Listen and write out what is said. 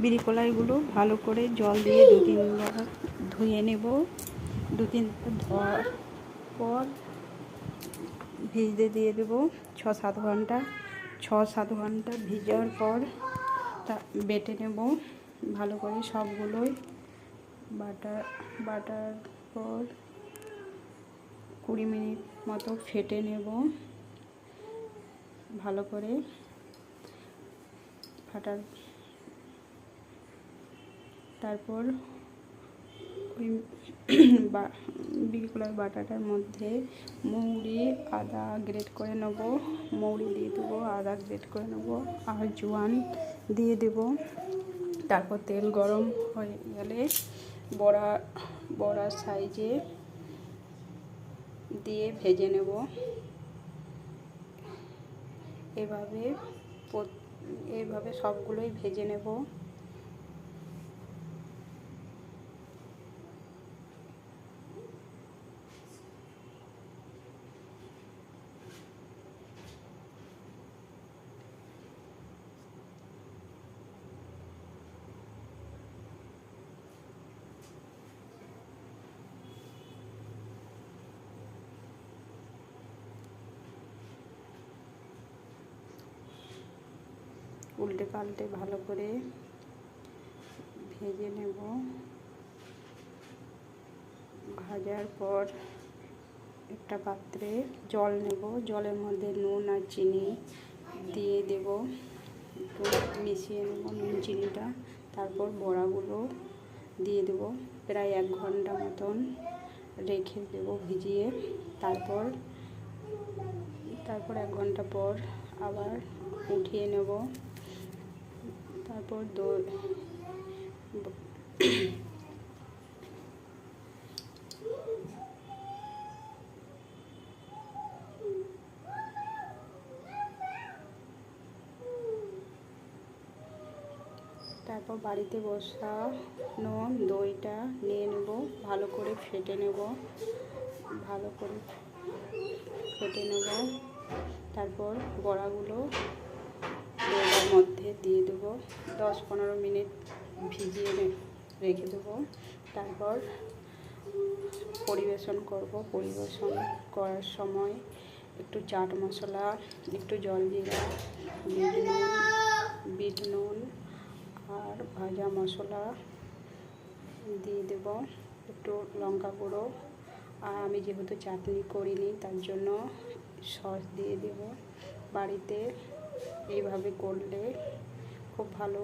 বিড়ি কলাইগুলো ভালো করে জল দিয়ে 2-3 বার ধুয়ে নেব। 2-3 ধোয়ার পর ভিজতে দিয়ে দেবো 6-7 ঘন্টা। 6-7 ঘন্টা ভিজার পর তা বেটে নেব ভালো করে সবগুলোই। বাটার পর 20 মিনিট মতো ফেটে নেব ভালো করে। তারপর ওই বিড়ি কলার বাটাটার মধ্যে মৌরি আদা গ্রেট করে নেব, মৌরি দিয়ে দেবো, আদা গ্রেট করে নেব আর জোয়ান দিয়ে দেব। তারপর তেল গরম হয়ে গেলে বড়া সাইজে দিয়ে ভেজে নেব। এভাবে সবগুলোই ভেজে নেব। উল্টে পাল্টে ভালো করে ভেজে নেব। ভাজার পর একটা পাত্রে জল নেব, জলের মধ্যে নুন আর চিনি দিয়ে দেব, একটু মিশিয়ে নেব নুন চিনিটা। তারপর বড়াগুলো দিয়ে দেব, প্রায় 1 ঘন্টা মতন রেখে দেব ভিজিয়ে। তারপর 1 ঘন্টা পর আবার উঠিয়ে নেব। তারপর বাড়িতে বসানো দইটা নিয়ে নেব, ভালো করে ফেটে নেব। তারপর বড়াগুলো দইটার মধ্যে দিয়ে দেবো, 10-15 মিনিট ভিজিয়ে রেখে দেবো। তারপর পরিবেশন করব। পরিবেশন করার সময় একটু চাট মশলা, একটু জলজিরা, বিট নুন আর ভাজা মশলা দিয়ে দেব, একটু লঙ্কা গুঁড়ো। আর আমি যেহেতু চাটনি করিনি তার জন্য সস দিয়ে দেব। বাড়িতে এইভাবে করলে খুব ভালো